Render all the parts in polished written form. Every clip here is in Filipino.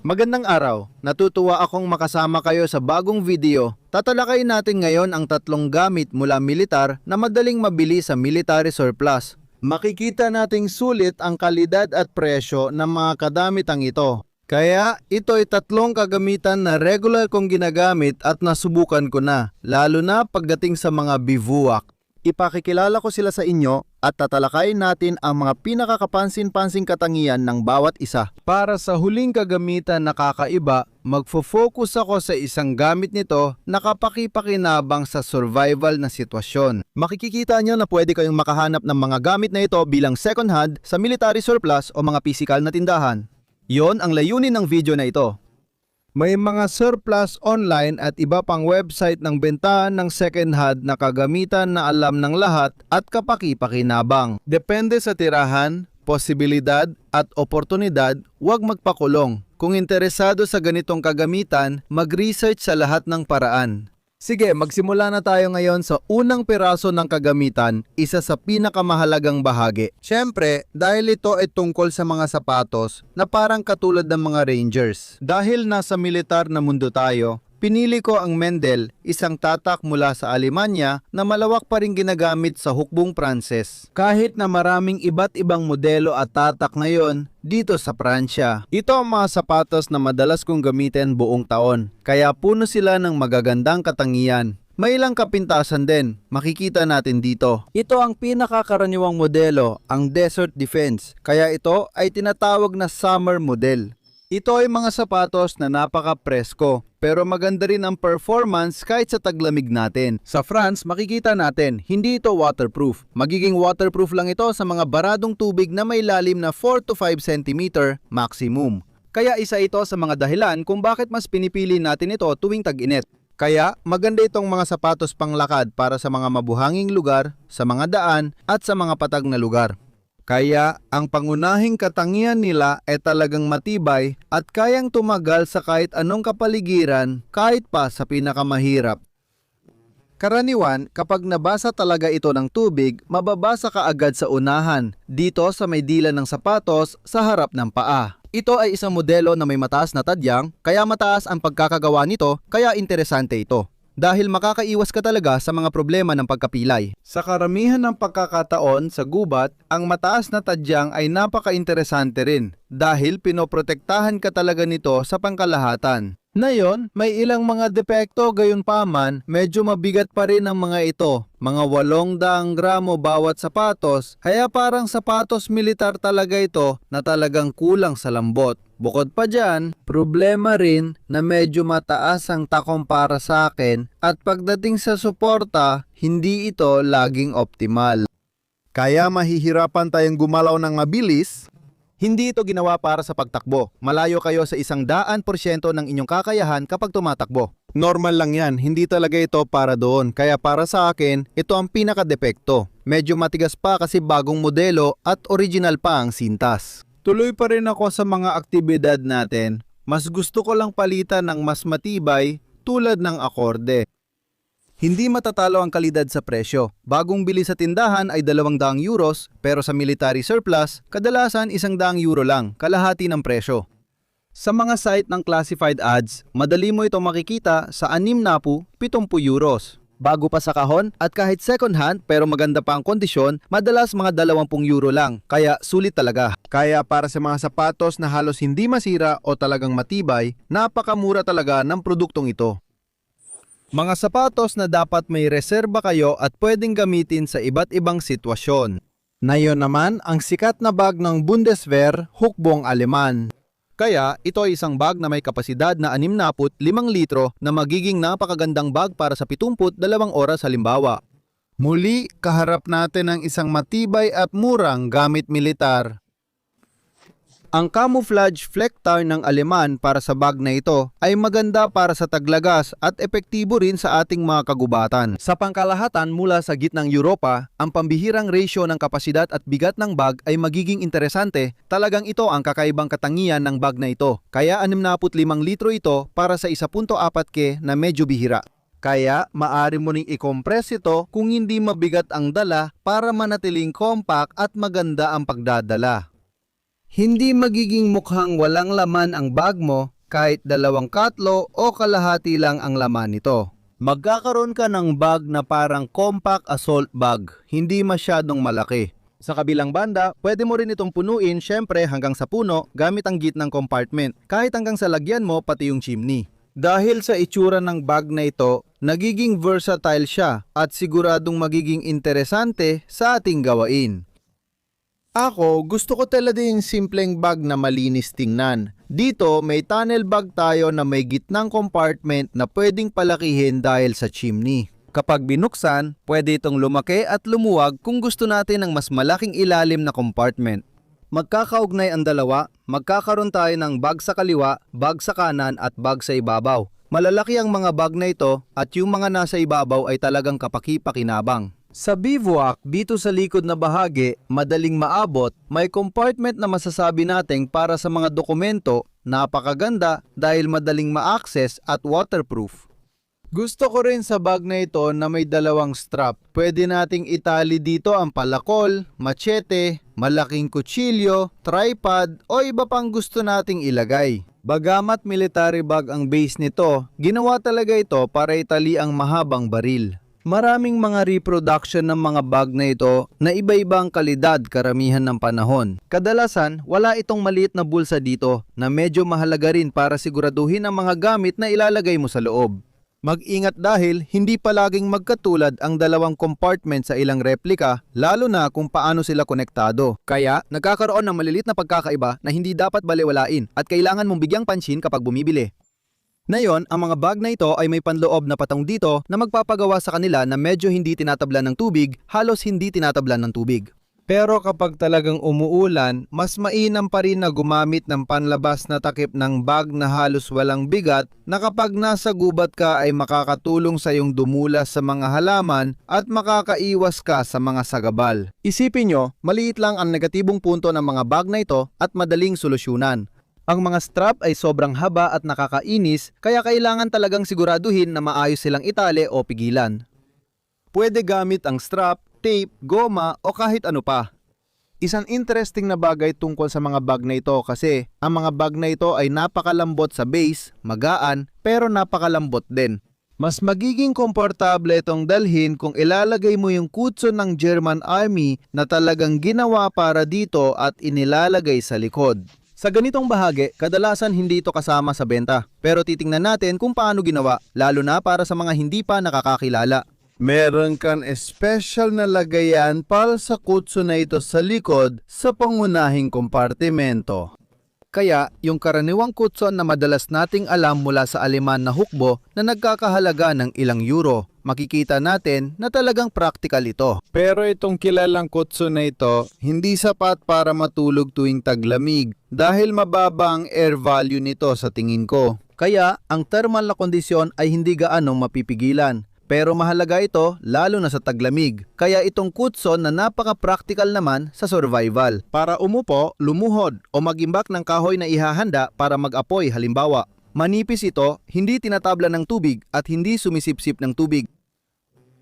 Magandang araw, natutuwa akong makasama kayo sa bagong video. Tatalakayin natin ngayon ang tatlong gamit mula militar na madaling mabili sa military surplus. Makikita nating sulit ang kalidad at presyo ng mga kadamitang ito. Kaya ito ay tatlong kagamitan na regular kong ginagamit at nasubukan ko na, lalo na pagdating sa mga bivouac. Ipakikilala ko sila sa inyo at tatalakayin natin ang mga pinakakapansin-pansing katangian ng bawat isa. Para sa huling kagamitan na kakaiba, magfo-focus ako sa isang gamit nito na kapaki-pakinabang sa survival na sitwasyon. Makikita nyo na pwede kayong makahanap ng mga gamit na ito bilang second hand sa military surplus o mga physical na tindahan. Yon ang layunin ng video na ito. May mga surplus online at iba pang website ng bentahan ng second hand na kagamitan na alam ng lahat at kapaki-pakinabang. Depende sa tirahan, posibilidad at oportunidad, huwag magpakulong. Kung interesado sa ganitong kagamitan, mag-research sa lahat ng paraan. Sige, magsimula na tayo ngayon sa unang piraso ng kagamitan, isa sa pinakamahalagang bahagi. Siyempre, dahil ito ay tungkol sa mga sapatos na parang katulad ng mga Rangers. Dahil nasa militar na mundo tayo, pinili ko ang Mendel, isang tatak mula sa Alemanya na malawak pa rin ginagamit sa hukbong Pranses. Kahit na maraming iba't ibang modelo at tatak ngayon dito sa Pransya. Ito ang mga sapatos na madalas kong gamitin buong taon, kaya puno sila ng magagandang katangian. May ilang kapintasan din, makikita natin dito. Ito ang pinakakaraniwang modelo, ang Desert Defense, kaya ito ay tinatawag na summer model. Ito ay mga sapatos na napaka-presko, pero maganda rin ang performance kahit sa taglamig natin. Sa France, makikita natin, hindi ito waterproof. Magiging waterproof lang ito sa mga baradong tubig na may lalim na 4 to 5 cm maximum. Kaya isa ito sa mga dahilan kung bakit mas pinipili natin ito tuwing tag-init. Kaya maganda itong mga sapatos panglakad para sa mga mabuhanging lugar, sa mga daan at sa mga patag na lugar. Kaya ang pangunahing katangian nila ay talagang matibay at kayang tumagal sa kahit anong kapaligiran, kahit pa sa pinakamahirap. Karaniwan, kapag nabasa talaga ito ng tubig, mababasa ka agad sa unahan, dito sa may dila ng sapatos sa harap ng paa. Ito ay isang modelo na may mataas na tadyang, kaya mataas ang pagkakagawa nito, kaya interesante ito. Dahil makakaiwas ka talaga sa mga problema ng pagkapilay. Sa karamihan ng pagkakataon sa gubat, ang mataas na tadyang ay napaka-interesante rin dahil pinoprotektahan ka talaga nito sa pangkalahatan. Ngayon, may ilang mga depekto gayunpaman, medyo mabigat pa rin ang mga ito. Mga 800 gramo bawat sapatos, kaya parang sapatos militar talaga ito na talagang kulang sa lambot. Bukod pa dyan, problema rin na medyo mataas ang takong para sa akin at pagdating sa suporta, hindi ito laging optimal. Kaya mahihirapan tayong gumalaw ng mabilis. Hindi ito ginawa para sa pagtakbo. Malayo kayo sa 100% ng inyong kakayahan kapag tumatakbo. Normal lang yan, hindi talaga ito para doon. Kaya para sa akin, ito ang pinakadepekto. Medyo matigas pa kasi bagong modelo at original pa ang sintas. Tuloy pa rin ako sa mga aktibidad natin. Mas gusto ko lang palitan ng mas matibay tulad ng akorde. Hindi matatalo ang kalidad sa presyo. Bagong bili sa tindahan ay 200 euros, pero sa military surplus, kadalasan 100 euro lang, kalahati ng presyo. Sa mga site ng classified ads, madali mo ito makikita sa 60-70 euros. Bago pa sa kahon at kahit second hand pero maganda pa ang kondisyon, madalas mga 20 euro lang, kaya sulit talaga. Kaya para sa mga sapatos na halos hindi masira o talagang matibay, napakamura talaga ng produktong ito. Mga sapatos na dapat may reserba kayo at pwedeng gamitin sa iba't ibang sitwasyon. Ngayon naman ang sikat na bag ng Bundeswehr, hukbong Aleman. Kaya ito ay isang bag na may kapasidad na 65 litro na magiging napakagandang bag para sa 72 oras halimbawa. Muli, kaharap natin ang isang matibay at murang gamit militar. Ang camouflage flektar ng Aleman para sa bag na ito ay maganda para sa taglagas at epektibo rin sa ating mga kagubatan. Sa pangkalahatan mula sa gitnang Europa, ang pambihirang ratio ng kapasidad at bigat ng bag ay magiging interesante. Talagang ito ang kakaibang katangian ng bag na ito. Kaya 65 litro ito para sa 1.4 ke na medyo bihira. Kaya maaari mo ring i-compress ito kung hindi mabigat ang dala para manatiling compact at maganda ang pagdadala. Hindi magiging mukhang walang laman ang bag mo kahit 2 katlo o kalahati lang ang laman nito. Magkakaroon ka ng bag na parang compact assault bag, hindi masyadong malaki. Sa kabilang banda, pwede mo rin itong punuin syempre hanggang sa puno gamit ang gitnang compartment, kahit hanggang sa lagyan mo pati yung chimney. Dahil sa itsura ng bag na ito, nagiging versatile siya at siguradong magiging interesante sa ating gawain. Ako, gusto ko talaga yung simpleng bag na malinis tingnan. Dito, may tunnel bag tayo na may gitnang compartment na pwedeng palakihin dahil sa chimney. Kapag binuksan, pwede itong lumaki at lumuwag kung gusto natin ng mas malaking ilalim na compartment. Magkakaugnay ang dalawa, magkakaroon tayo ng bag sa kaliwa, bag sa kanan at bag sa ibabaw. Malalaki ang mga bag na ito at yung mga nasa ibabaw ay talagang kapaki-pakinabang. Sa bivouac, dito sa likod na bahagi, madaling maabot, may compartment na masasabi nating para sa mga dokumento, napakaganda dahil madaling ma-access at waterproof. Gusto ko rin sa bag na ito na may 2 strap. Pwede nating itali dito ang palakol, machete, malaking kutsilyo, tripod o iba pang gusto nating ilagay. Bagamat military bag ang base nito, ginawa talaga ito para itali ang mahabang baril. Maraming mga reproduction ng mga bag na ito na iba-ibang kalidad karamihan ng panahon. Kadalasan, wala itong maliit na bulsa dito na medyo mahalaga rin para siguraduhin ang mga gamit na ilalagay mo sa loob. Mag-ingat dahil hindi palaging magkatulad ang 2 compartment sa ilang replika, lalo na kung paano sila konektado. Kaya, nagkakaroon ng maliliit na pagkakaiba na hindi dapat balewalain at kailangan mong bigyang pansin kapag bumibili. Ngayon, ang mga bag na ito ay may panloob na patong dito na magpapagawa sa kanila na medyo hindi tinatablan ng tubig, halos hindi tinatablan ng tubig. Pero kapag talagang umuulan, mas mainam pa rin na gumamit ng panlabas na takip ng bag na halos walang bigat na kapag nasa gubat ka ay makakatulong sa iyong dumulas sa mga halaman at makakaiwas ka sa mga sagabal. Isipin nyo, maliit lang ang negatibong punto ng mga bag na ito at madaling solusyonan. Ang mga strap ay sobrang haba at nakakainis kaya kailangan talagang siguraduhin na maayos silang itali o pigilan. Pwede gamit ang strap, tape, goma o kahit ano pa. Isang interesting na bagay tungkol sa mga bag na ito kasi ang mga bag na ito ay napakalambot sa base, magaan, pero napakalambot din. Mas magiging komportable itong dalhin kung ilalagay mo yung kutson ng German Army na talagang ginawa para dito at inilalagay sa likod. Sa ganitong bahagi, kadalasan hindi ito kasama sa benta. Pero titingnan natin kung paano ginawa, lalo na para sa mga hindi pa nakakakilala. Meron kang special na lagayan para sa kutso na ito sa likod sa pangunahing kompartimento. Kaya, yung karaniwang kutson na madalas nating alam mula sa Aleman na hukbo na nagkakahalaga ng ilang euro, makikita natin na talagang practical ito. Pero itong kilalang kutson na ito, hindi sapat para matulog tuwing taglamig dahil mababa ang air value nito sa tingin ko. Kaya, ang thermal na kondisyon ay hindi gaanong mapipigilan. Pero mahalaga ito lalo na sa taglamig. Kaya itong kutson na napaka-practical naman sa survival. Para umupo, lumuhod o mag-imbak ng kahoy na ihahanda para mag-apoy halimbawa. Manipis ito, hindi tinatabla ng tubig at hindi sumisipsip ng tubig.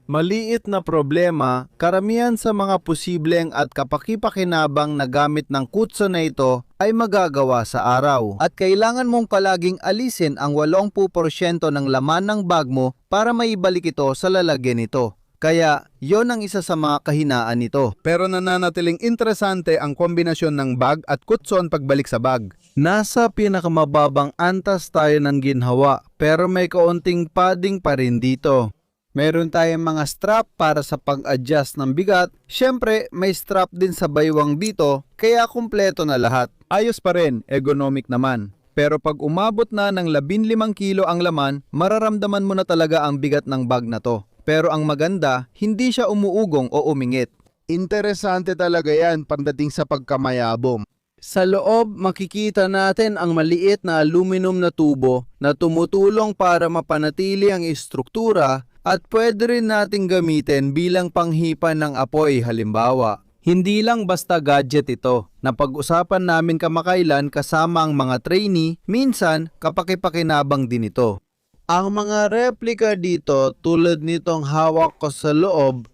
Maliit na problema, karamihan sa mga posibleng at kapaki-pakinabang na gamit ng kutson na ito ay magagawa sa araw. At kailangan mong palaging alisin ang 80% ng laman ng bag mo para maibalik ito sa lalagyan nito. Kaya, yon ang isa sa mga kahinaan nito. Pero nananatiling interesante ang kombinasyon ng bag at kutson pagbalik sa bag. Nasa pinakamababang antas tayo ng ginhawa, pero may kaunting padding pa rin dito. Meron tayong mga strap para sa pag-adjust ng bigat. Siyempre, may strap din sa baywang dito, kaya kumpleto na lahat. Ayos pa rin, ergonomic naman. Pero pag umabot na ng 15 kilo ang laman, mararamdaman mo na talaga ang bigat ng bag na to. Pero ang maganda, hindi siya umuugong o umingit. Interesante talaga yan pagdating sa pagkamayabong. Sa loob, makikita natin ang maliit na aluminum na tubo na tumutulong para mapanatili ang istruktura at pwede rin nating gamitin bilang panghipan ng apoy halimbawa. Hindi lang basta gadget ito. Napag-usapan namin kamakailan kasama ang mga trainee, minsan kapaki-pakinabang din ito. Ang mga replika dito tulad nitong hawak ko sa loob,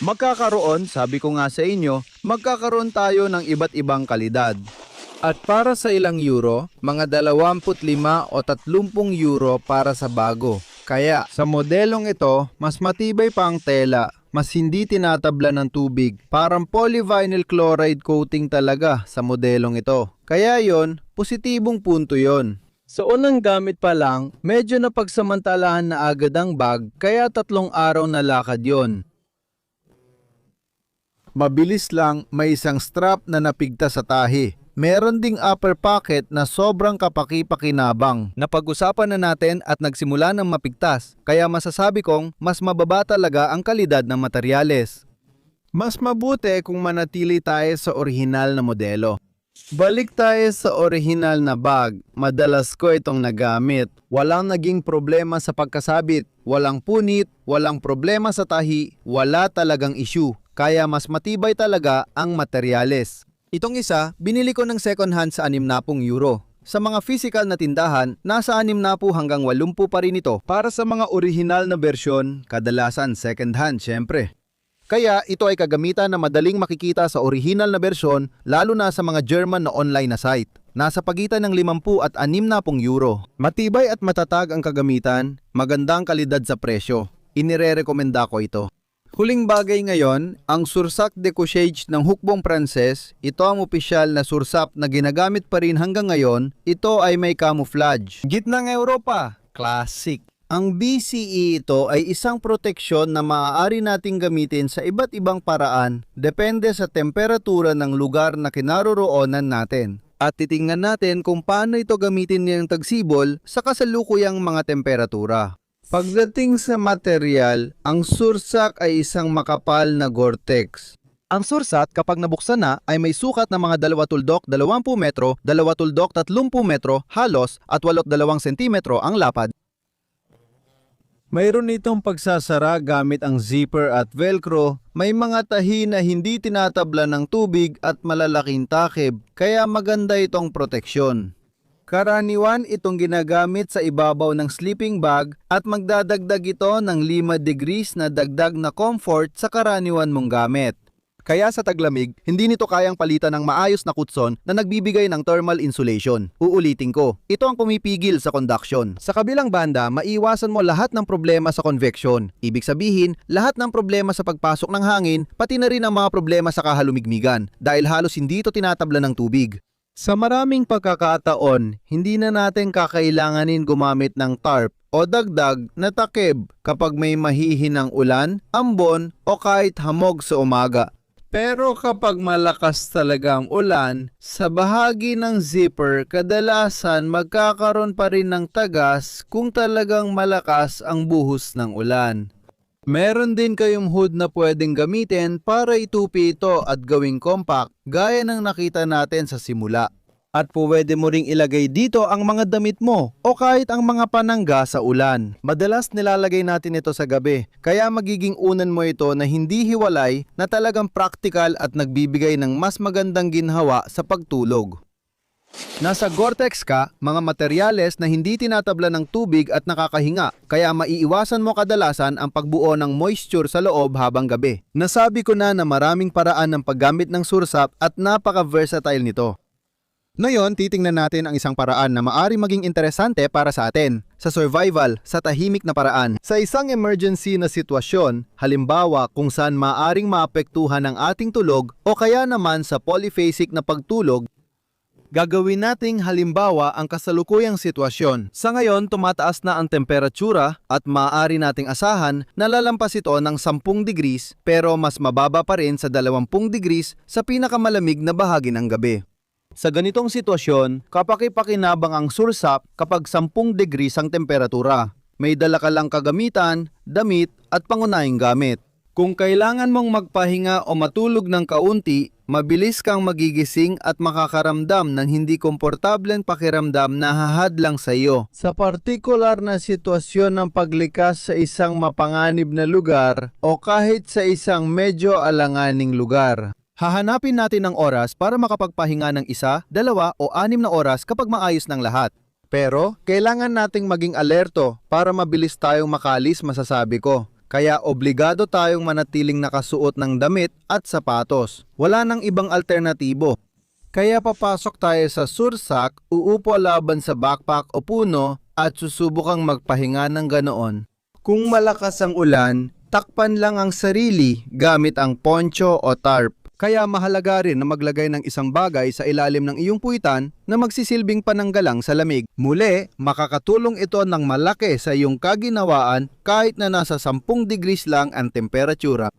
magkakaroon, sabi ko nga sa inyo, magkakaroon tayo ng iba't ibang kalidad. At para sa ilang euro, mga 25 o 30 euro para sa bago. Kaya sa modelong ito, mas matibay pa ang tela, mas hindi tinatabla ng tubig. Parang polyvinyl chloride coating talaga sa modelong ito. Kaya yon, positibong punto yon. Sa unang gamit pa lang, medyo napagsamantalahan na agad ang bag, kaya 3 araw na lakad yon. Mabilis lang, may isang strap na napigtas sa tahi. Meron ding upper pocket na sobrang kapaki-pakinabang. Napag-usapan na natin at nagsimula ng mapigtas, kaya masasabi kong mas mababa talaga ang kalidad ng materyales. Mas mabuti kung manatili tayo sa orihinal na modelo. Balik tayo sa orihinal na bag. Madalas ko itong nagamit. Walang naging problema sa pagkasabit, walang punit, walang problema sa tahi, wala talagang issue. Kaya mas matibay talaga ang materyales. Itong isa, binili ko ng second hand sa 60 euro. Sa mga physical na tindahan, nasa 60 hanggang 80 pa rin ito. Para sa mga orihinal na bersyon, kadalasan second hand syempre. Kaya ito ay kagamitan na madaling makikita sa orihinal na bersyon, lalo na sa mga German na online na site. Nasa pagitan ng 50 at 60 euro. Matibay at matatag ang kagamitan, magandang kalidad sa presyo. Inire-rekomenda ko ito. Huling bagay ngayon, ang Sursac de Couchage ng hukbong Pranses. Ito ang opisyal na sursap na ginagamit pa rin hanggang ngayon. Ito ay may camouflage. Gitnang Europa, classic. Ang BCE ito ay isang proteksyon na maaari nating gamitin sa iba't ibang paraan depende sa temperatura ng lugar na kinaroroonan natin. At titingnan natin kung paano ito gamitin ng tagsibol sa kasalukuyang mga temperatura. Pagdating sa material, ang Sursac ay isang makapal na Gore-Tex. Ang Sursac kapag nabuksan na ay may sukat ng mga 2 tuldok 20 metro, 2 tuldok 30 metro halos at 82 sentimetro ang lapad. Mayroon itong pagsasara gamit ang zipper at velcro. May mga tahi na hindi tinatabla ng tubig at malalaking takip, kaya maganda itong proteksyon. Karaniwan itong ginagamit sa ibabaw ng sleeping bag at magdadagdag ito ng 5 degrees na dagdag na comfort sa karaniwan mong gamit. Kaya sa taglamig, hindi nito kayang palitan ng maayos na kutson na nagbibigay ng thermal insulation. Uulitin ko, ito ang pumipigil sa conduction. Sa kabilang banda, maiiwasan mo lahat ng problema sa convection. Ibig sabihin, lahat ng problema sa pagpasok ng hangin, pati na rin ang mga problema sa kahalumigmigan dahil halos hindi ito tinatabla ng tubig. Sa maraming pagkakataon, hindi na natin kakailanganin gumamit ng tarp o dagdag na takip kapag may mahihinang ulan, ambon o kahit hamog sa umaga. Pero kapag malakas talaga ang ulan, sa bahagi ng zipper kadalasan magkakaroon pa rin ng tagas kung talagang malakas ang buhos ng ulan. Meron din kayong hood na pwedeng gamitin para itupi ito at gawing compact gaya ng nakita natin sa simula. At pwede mo ring ilagay dito ang mga damit mo o kahit ang mga panangga sa ulan. Madalas nilalagay natin ito sa gabi, kaya magiging unan mo ito na hindi hiwalay na talagang practical at nagbibigay ng mas magandang ginhawa sa pagtulog. Nasa Gore-Tex ka, mga materyales na hindi tinatabla ng tubig at nakakahinga, kaya maiiwasan mo kadalasan ang pagbuo ng moisture sa loob habang gabi. Nasabi ko na maraming paraan ng paggamit ng Sursac at napaka-versatile nito. Ngayon, titingnan natin ang isang paraan na maari maging interesante para sa atin, sa survival, sa tahimik na paraan. Sa isang emergency na sitwasyon, halimbawa kung saan maaring maapektuhan ang ating tulog o kaya naman sa polyphasic na pagtulog, gagawin nating halimbawa ang kasalukuyang sitwasyon. Sa ngayon, tumataas na ang temperatura at maaari nating asahan na lalampas ito ng 10 degrees pero mas mababa pa rin sa 20 degrees sa pinakamalamig na bahagi ng gabi. Sa ganitong sitwasyon, kapaki-pakinabang ang Sursac kapag 10 degrees ang temperatura. May dala ka lang kagamitan, damit at pangunahing gamit. Kung kailangan mong magpahinga o matulog ng kaunti, mabilis kang magigising at makakaramdam ng hindi komportableng pakiramdam na hahadlang sa iyo. Sa partikular na sitwasyon ng paglikas sa isang mapanganib na lugar o kahit sa isang medyo alanganing lugar. Hahanapin natin ang oras para makapagpahinga ng 1, 2 o 6 na oras kapag maayos ng lahat. Pero kailangan nating maging alerto para mabilis tayong makalis, masasabi ko. kaya obligado tayong manatiling nakasuot ng damit at sapatos. Wala nang ibang alternatibo. Kaya papasok tayo sa Sursak, uupo laban sa backpack o puno at susubukang magpahinga ng ganoon. Kung malakas ang ulan, takpan lang ang sarili gamit ang poncho o tarp. Kaya mahalaga rin na maglagay ng isang bagay sa ilalim ng iyong puwitan na magsisilbing pananggalang sa lamig. Muli, makakatulong ito ng malaki sa iyong kaginawaan kahit na nasa 10 degrees lang ang temperatura.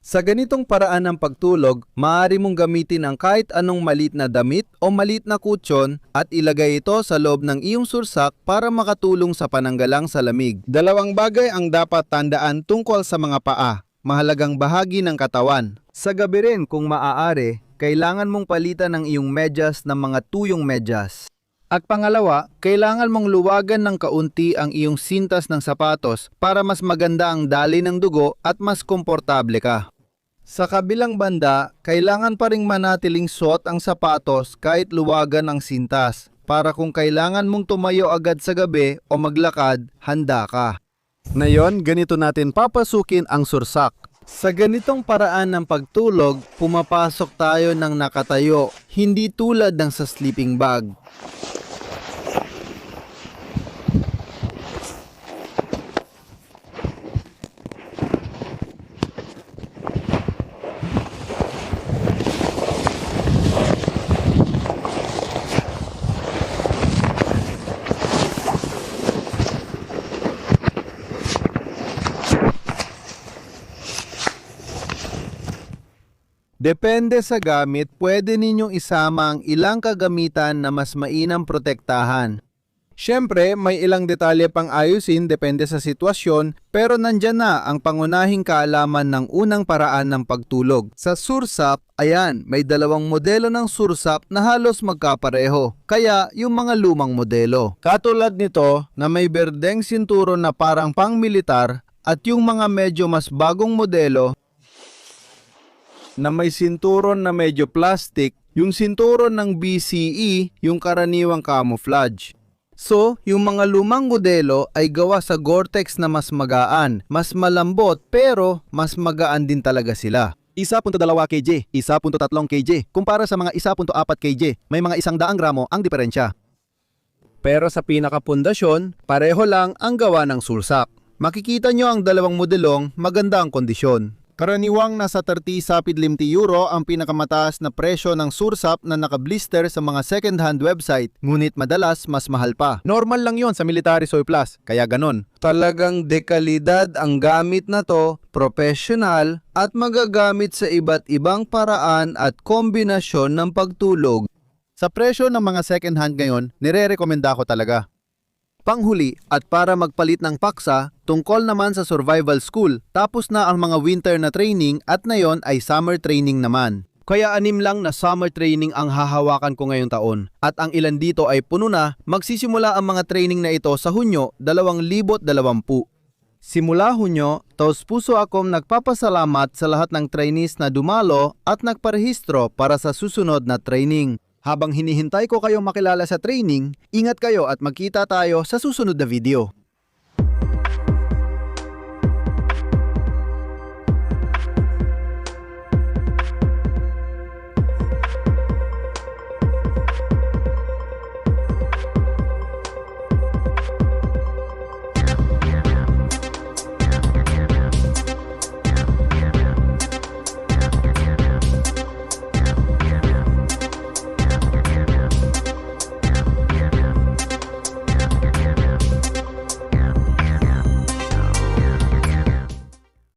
Sa ganitong paraan ng pagtulog, maaari mong gamitin ang kahit anong maliit na damit o maliit na kutsyon at ilagay ito sa loob ng iyong sursak para makatulong sa pananggalang sa lamig. Dalawang bagay ang dapat tandaan tungkol sa mga paa. Mahalagang bahagi ng katawan. Sa gabi rin kung maaari, kailangan mong palitan ng iyong medyas ng mga tuyong medyas. At pangalawa, kailangan mong luwagan ng kaunti ang iyong sintas ng sapatos para mas maganda ang daloy ng dugo at mas komportable ka. Sa kabilang banda, kailangan pa ring manatiling suot ang sapatos kahit luwagan ang sintas para kung kailangan mong tumayo agad sa gabi o maglakad, handa ka. Ngayon, ganito natin papasukin ang sursak. Sa ganitong paraan ng pagtulog, pumapasok tayo ng nakatayo, hindi tulad ng sa sleeping bag. Depende sa gamit, pwede ninyong isama ang ilang kagamitan na mas mainam protektahan. Siyempre, may ilang detalye pang ayusin depende sa sitwasyon, pero nandyan na ang pangunahing kaalaman ng unang paraan ng pagtulog. Sa sursap, ayan, may dalawang modelo ng sursap na halos magkapareho, kaya yung mga lumang modelo. Katulad nito na may berdeng sinturon na parang pang-militar at yung mga medyo mas bagong modelo na may sinturon na medyo plastic, yung sinturon ng BCE, yung karaniwang camouflage. So, yung mga lumang modelo ay gawa sa Gore-Tex na mas magaan, mas malambot, pero mas magaan din talaga sila. 1.2 kg, 1.3 kg, kumpara sa mga 1.4 kg, may mga 100 gramo ang diferensya. Pero sa pinakapundasyon, pareho lang ang gawa ng sursap. Makikita nyo ang dalawang modelong maganda ang kondisyon. Karaniwang nasa 30 sapid 50 euro ang pinakamataas na presyo ng sursap na nakablister sa mga second-hand website, ngunit madalas mas mahal pa. Normal lang yon sa military surplus, kaya ganon. Talagang dekalidad ang gamit na to, professional, at magagamit sa iba't ibang paraan at kombinasyon ng pagtulog. Sa presyo ng mga second-hand ngayon, nire-rekomenda ko talaga. Panghuli, at para magpalit ng paksa, tungkol naman sa survival school, tapos na ang mga winter na training at ngayon ay summer training naman. Kaya 6 lang na summer training ang hahawakan ko ngayong taon. At ang ilan dito ay puno na, magsisimula ang mga training na ito sa Hunyo 2020. Simula Hunyo, taos puso akong nagpapasalamat sa lahat ng trainees na dumalo at nagparehistro para sa susunod na training. Habang hinihintay ko kayong makilala sa training, ingat kayo at magkita tayo sa susunod na video.